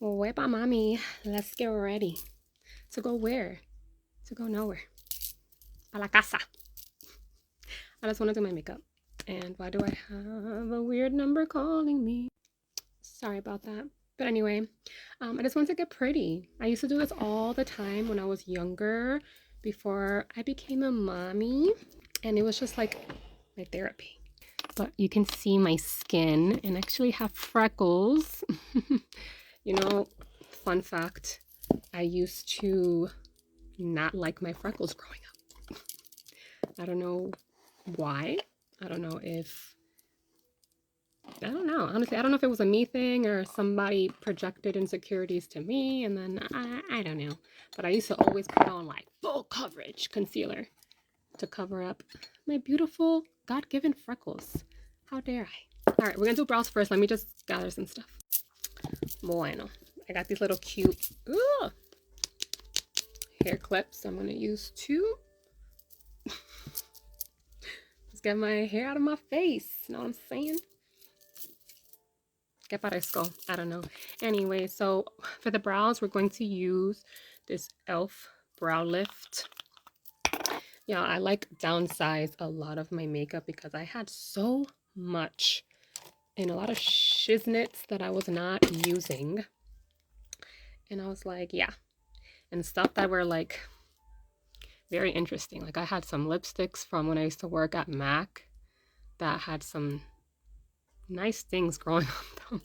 Wepa mommy, let's get ready. To go where? To go nowhere. A la casa. I just want to do my makeup. And why do I have a weird number calling me? Sorry about that. But anyway, I just want to get pretty. I used to do this all the time when I was younger, before I became a mommy. And it was just like my therapy. But you can see my skin and actually have freckles. You know, fun fact, I used to not like my freckles growing up. I don't know why. I don't know if, I don't know. Honestly, I don't know if it was a me thing or somebody projected insecurities to me, and then I don't know. But I used to always put on like full coverage concealer to cover up my beautiful God-given freckles. How dare I? All right, we're gonna do brows first. Let me just gather some stuff. Bueno, I got these little cute hair clips. I'm gonna use two. Just get my hair out of my face. You know what I'm saying? Que parezco. I don't know. Anyway, so for the brows, we're going to use this e.l.f. brow lift. Yeah, I like downsize a lot of my makeup because I had so much and a lot of shiznits that I was not using. And I was like, yeah. And stuff that were like very interesting. Like I had some lipsticks from when I used to work at MAC that had some nice things growing on them.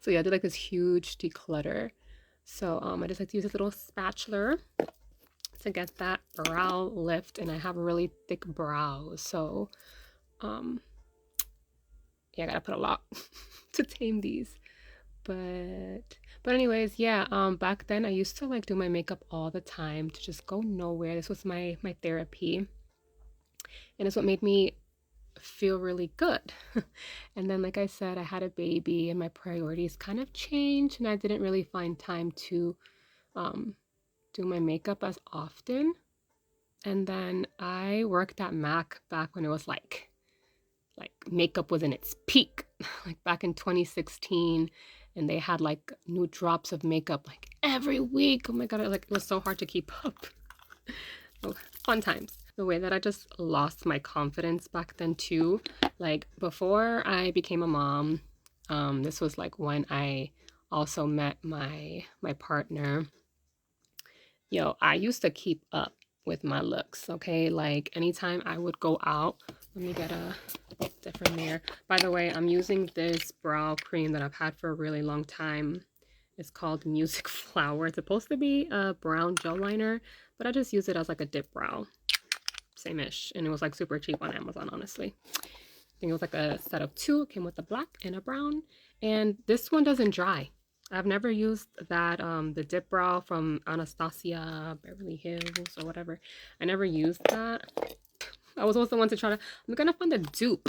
So yeah, I did like this huge declutter. So I just like to use a little spatula to get that brow lift, and I have really thick brows, so yeah, I gotta put a lot to tame these. But anyways, yeah, back then I used to like do my makeup all the time to just go nowhere. This was my therapy, and it's what made me feel really good. And then, like I said, I had a baby and my priorities kind of changed, and I didn't really find time to um, do my makeup as often. And then I worked at MAC back when it was like makeup was in its peak, like back in 2016, and they had like new drops of makeup like every week. Oh my god, it was so hard to keep up. Oh, fun times. The way that I just lost my confidence back then too. Like before I became a mom, this was like when I also met my partner. Yo, I used to keep up with my looks, okay? Like anytime I would go out, let me get a different mirror. By the way, I'm using this brow cream that I've had for a really long time. It's called Music Flower. It's supposed to be a brown gel liner, but I just use it as like a dip brow. Same-ish. And it was like super cheap on Amazon, honestly. I think it was like a set of two. It came with a black and a brown. And this one doesn't dry. I've never used that, the dip brow from Anastasia, Beverly Hills, or whatever. I never used that. I was always the one to try to, I'm gonna find a dupe.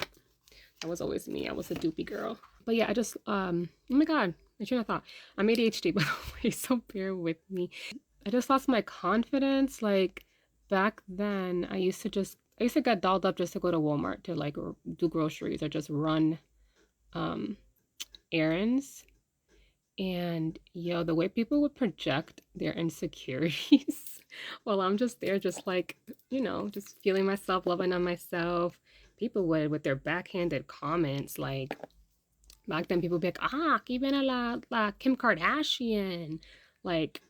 That was always me. I was a dupey girl. But yeah, I just, oh my god, I should have thought. I'm ADHD, by the way, so bear with me. I just lost my confidence. Like, back then, I used to get dolled up just to go to Walmart to like do groceries or just run um, errands. And yo, the way people would project their insecurities while I'm just there, just like, just feeling myself, loving on myself. People would, with their backhanded comments, like back then, people would be like, que viene la Kim Kardashian. Like,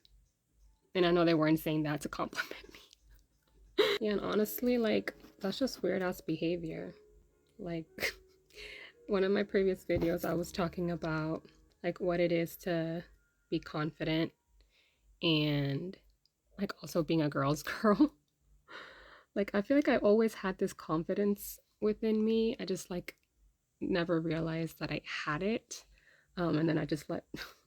and I know they weren't saying that to compliment me. Yeah, and honestly, like, that's just weird ass behavior. Like, one of my previous videos, I was talking about like what it is to be confident and like also being a girl's girl. Like I feel like I always had this confidence within me. I just like never realized that I had it. And then I just let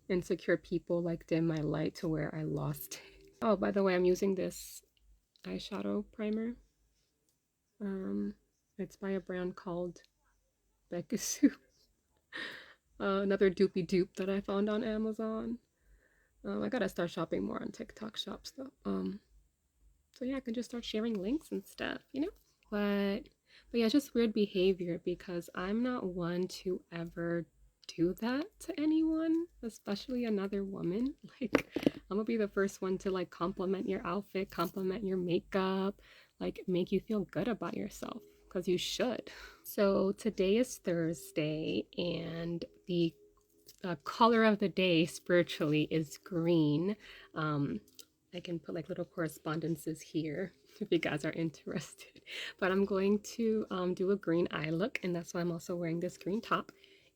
insecure people like dim my light to where I lost it. Oh, by the way, I'm using this eyeshadow primer. Um, it's by a brand called Bekisu. Another dupey dupe that I found on Amazon. I gotta start shopping more on TikTok shops though. So yeah, I can just start sharing links and stuff, you know? But yeah, it's just weird behavior because I'm not one to ever do that to anyone, especially another woman. Like, I'm gonna be the first one to like compliment your outfit, compliment your makeup, like make you feel good about yourself because you should. So today is Thursday, and the color of the day spiritually is green. Um, I can put like little correspondences here if you guys are interested. But I'm going to do a green eye look, and that's why I'm also wearing this green top.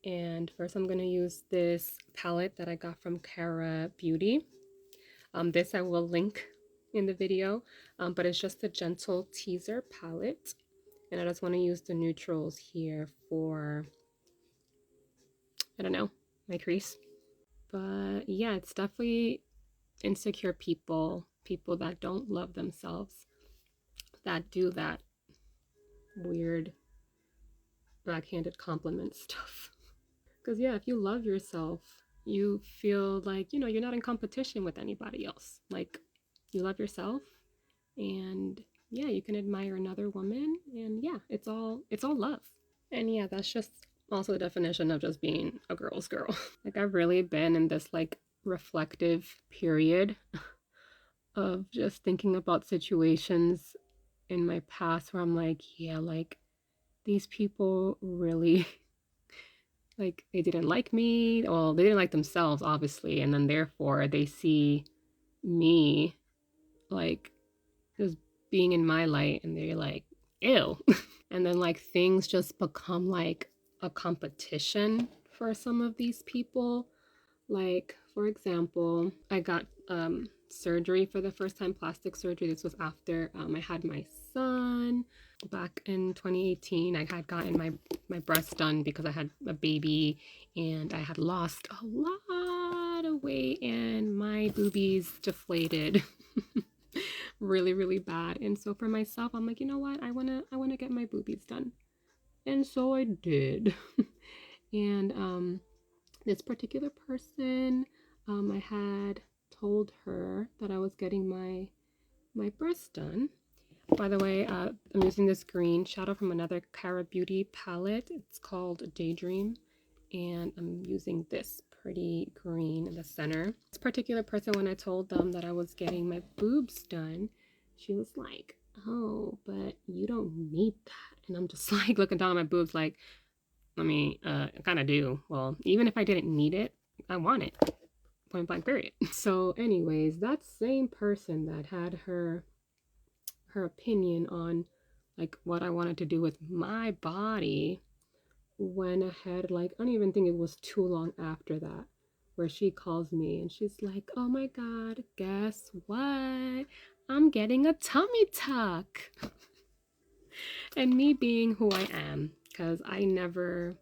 And first I'm going to use this palette that I got from Cara Beauty. This I will link in the video, but it's just a gentle teaser palette. And I just want to use the neutrals here for, I don't know, my crease. But yeah, it's definitely insecure people, people that don't love themselves, that do that weird backhanded compliment stuff. Because yeah, if you love yourself, you feel like, you know, you're not in competition with anybody else. Like, you love yourself, and yeah, you can admire another woman, and yeah, it's all love. And yeah, that's just also the definition of just being a girl's girl. Like, I've really been in this like reflective period of just thinking about situations in my past where I'm like, yeah, like these people really like they didn't like me. Well, they didn't like themselves, obviously, and then therefore they see me like just being in my light and they're like, ew. And then like things just become like a competition for some of these people. Like, for example, I got surgery for the first time, plastic surgery. This was after I had my son back in 2018. I had gotten my breast done because I had a baby and I had lost a lot of weight and my boobies deflated really, really bad. And so for myself, I'm like, you know what? I wanna get my boobies done. And so I did. And this particular person, I had told her that I was getting my breasts done. By the way, I'm using this green shadow from another Cara Beauty palette. It's called Daydream, and I'm using this pretty green in the center. This particular person, when I told them that I was getting my boobs done, she was like, oh, but you don't need that. And I'm just like looking down at my boobs like, I kind of do. Well, even if I didn't need it, I want it. Point blank, period. So, anyways, that same person that had her opinion on like what I wanted to do with my body went ahead, like, I don't even think it was too long after that, where she calls me and she's like, oh my God, guess what? I'm getting a tummy tuck. And me being who I am, because I never,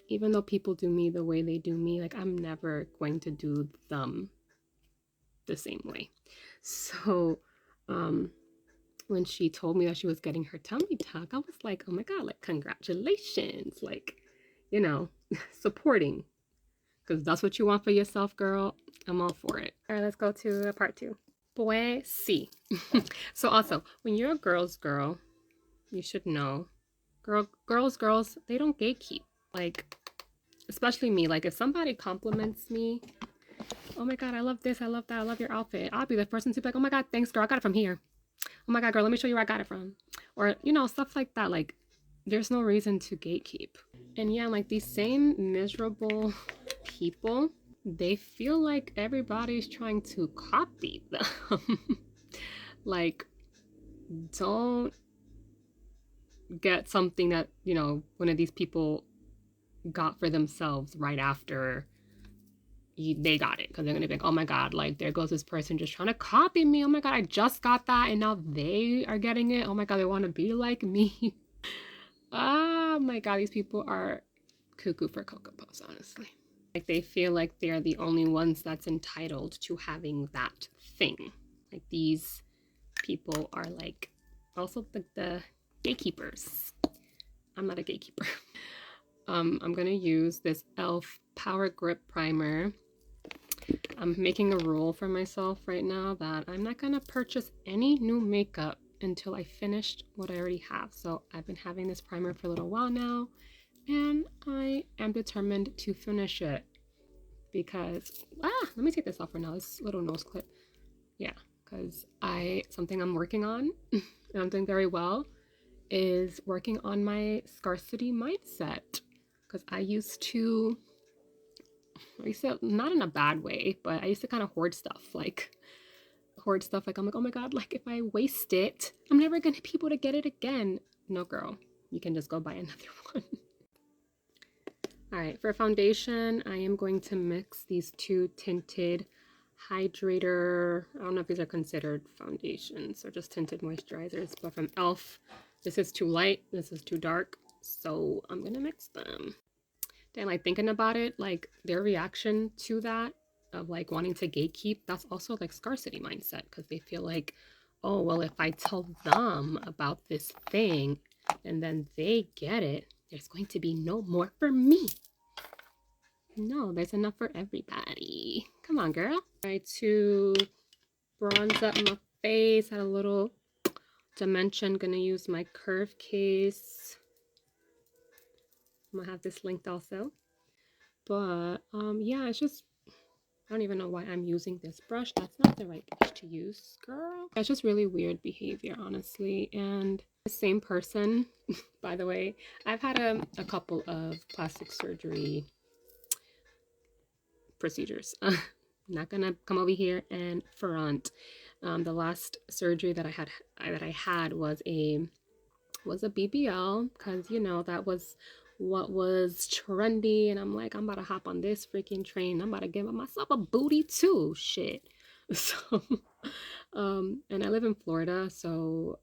even though people do me the way they do me, like I'm never going to do them the same way. So, when she told me that she was getting her tummy tuck, I was like, oh my God, like congratulations, like, you know, supporting, because that's what you want for yourself, girl. I'm all for it. All right, let's go to part two. Pues sí. So also, when you're a girl's girl, you should know, girls, they don't gatekeep. Like, especially me. Like, if somebody compliments me, oh my God, I love this, I love that, I love your outfit, I'll be the first one to be like, oh my God, thanks, girl, I got it from here. Oh my God, girl, let me show you where I got it from. Or, you know, stuff like that. Like, there's no reason to gatekeep. And yeah, like these same miserable people, they feel like everybody's trying to copy them. Like, don't get something that, you know, one of these people got for themselves right after they got it, because they're gonna be like, oh my God, like there goes this person just trying to copy me. Oh my God, I just got that and now they are getting it. Oh my God, they want to be like me. Oh my God, these people are cuckoo for Cocoa Puffs, honestly. Like they feel like they're the only ones that's entitled to having that thing. Like these people are like also the gatekeepers. I'm not a gatekeeper. I'm gonna use this e.l.f. Power Grip Primer. I'm making a rule for myself right now that I'm not gonna purchase any new makeup until I finished what I already have. So I've been having this primer for a little while now, and I am determined to finish it because let me take this off for now. This little nose clip. Yeah, because something I'm working on and I'm doing very well is working on my scarcity mindset. Because I used to not in a bad way, but I used to kind of hoard stuff. Like I'm like, oh my god, like if I waste it, I'm never gonna be able to get it again. No, girl, you can just go buy another one. All right, for foundation, I am going to mix these two tinted hydrator. I don't know if these are considered foundations or just tinted moisturizers, but from e.l.f. This is too light, this is too dark, so I'm gonna mix them. Then, like, thinking about it, like their reaction to that of like wanting to gatekeep, that's also like scarcity mindset, because they feel like, oh well, if I tell them about this thing and then they get it, there's going to be no more for me. No, there's enough for everybody. Come on, girl. Try to bronze up my face. Had a little dimension. Gonna use my curve case. I'm gonna have this linked also. But yeah, it's just, I don't even know why I'm using this brush. That's not the right brush to use, girl. It's just really weird behavior, honestly. And the same person, by the way, I've had a couple of plastic surgery procedures. Not gonna come over here and front. The last surgery that I had was a BBL, because you know that was what was trendy, and I'm like, I'm about to hop on this freaking train. I'm about to give myself a booty too. Shit. So, and I live in Florida, so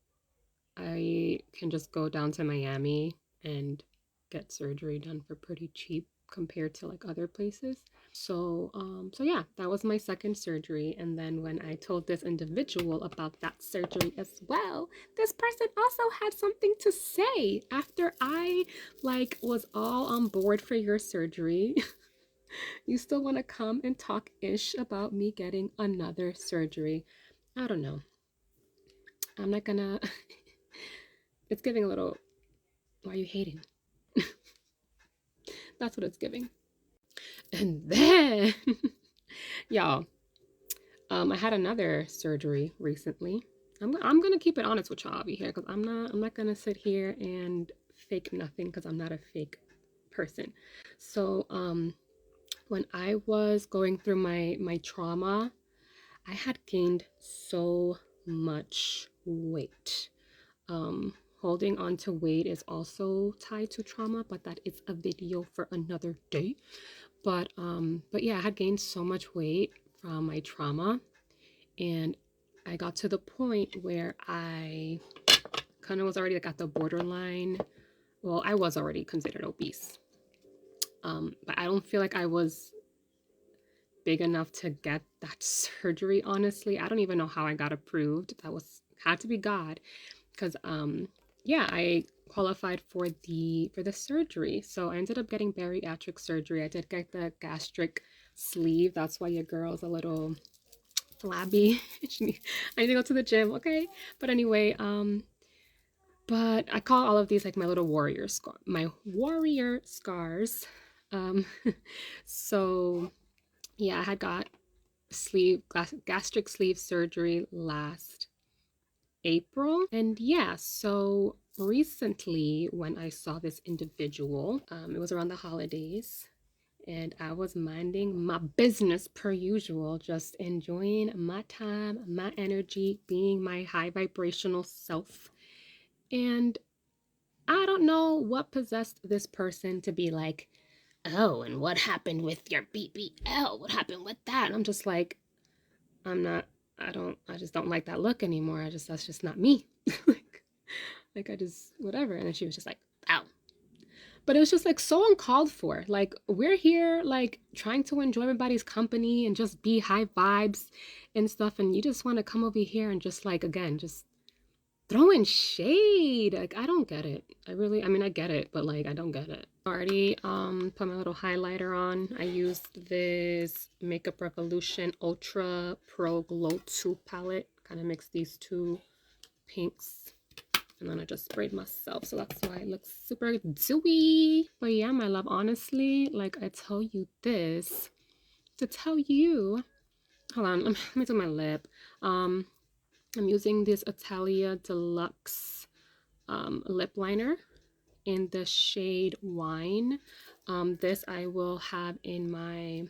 I can just go down to Miami and get surgery done for pretty cheap compared to like other places. So yeah, that was my second surgery. And then when I told this individual about that surgery as well, this person also had something to say after I like was all on board for your surgery. You still want to come and talk ish about me getting another surgery. I don't know. I'm not gonna it's giving a little, why are you hating? That's what it's giving. And then y'all, I had another surgery recently. I'm gonna keep it honest with y'all over here, because I'm not gonna sit here and fake nothing, because I'm not a fake person. So when I was going through my trauma, I had gained so much weight. Holding on to weight is also tied to trauma, but that is a video for another day. But yeah, I had gained so much weight from my trauma, and I got to the point where I kind of was already like at the borderline. Well, I was already considered obese, but I don't feel like I was big enough to get that surgery. Honestly, I don't even know how I got approved. Had to be God, because yeah, I qualified for the surgery. So I ended up getting bariatric surgery. I did get the gastric sleeve. That's why your girl's a little flabby. I need to go to the gym, okay? But anyway, but I call all of these like my little my warrior scars. Um, so yeah, I had got gastric sleeve surgery last April. And yeah, so recently when I saw this individual, it was around the holidays, and I was minding my business per usual, just enjoying my time, my energy, being my high vibrational self. And I don't know what possessed this person to be like, oh, and what happened with your BBL? What happened with that? And I'm just like, I'm not, I just don't like that look anymore. That's just not me. like I just, whatever. And then she was just like, ow. But it was just like so uncalled for. Like, we're here like trying to enjoy everybody's company and just be high vibes and stuff, and you just want to come over here and just like, again, just throwing shade. Like, I don't get it. I mean, I get it, but like I don't get it. Already put my little highlighter on. I used this Makeup Revolution Ultra Pro Glow 2 palette. Kind of mix these two pinks And then I just sprayed myself, so that's why it looks super dewy. But yeah, my love, honestly, like I tell you this to tell you. Hold on, let me do my lip. I'm using this Italia Deluxe lip liner in the shade Wine. This I will have in my,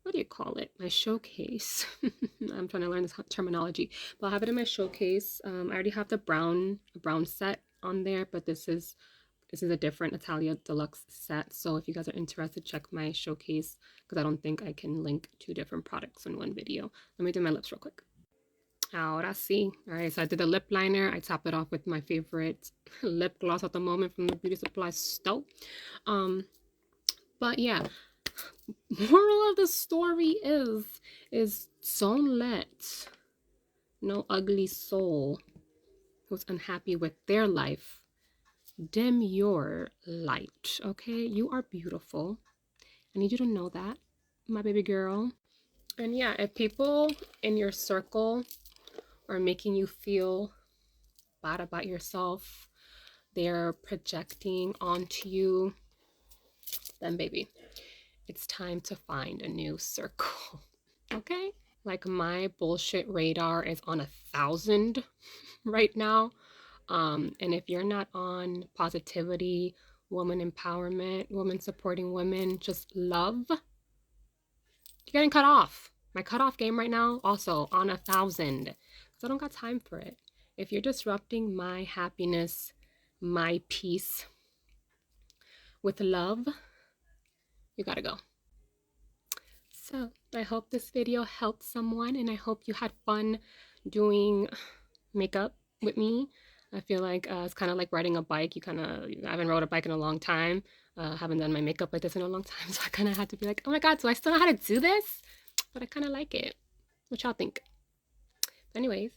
what do you call it? My showcase. I'm trying to learn this terminology, but I'll have it in my showcase. I already have the brown set on there, but this is a different Italia Deluxe set. So if you guys are interested, check my showcase because I don't think I can link two different products in one video. Let me do my lips real quick. Ahora sí. All right, so I did the lip liner. I top it off with my favorite lip gloss at the moment from the beauty supply store. But yeah, moral of the story is don't let no ugly soul who's unhappy with their life dim your light. Okay, you are beautiful. I need you to know that, my baby girl. And yeah, if people in your circle are making you feel bad about yourself, they're projecting onto you, then baby, it's time to find a new circle. Okay? Like my bullshit radar is on 1,000 right now. And if you're not on positivity, woman empowerment, woman supporting women, just love, you're getting cut off. My cutoff game right now also on 1,000 because I don't got time for it. If you're disrupting my happiness, my peace with love, you gotta go. So I hope this video helped someone, and I hope you had fun doing makeup with me. I feel like it's kind of like riding a bike. I haven't rode a bike in a long time. Haven't done my makeup like this in a long time, so I kind of had to be like, oh my god, so I still know how to do this? But I kind of like it. What y'all think? Anyways,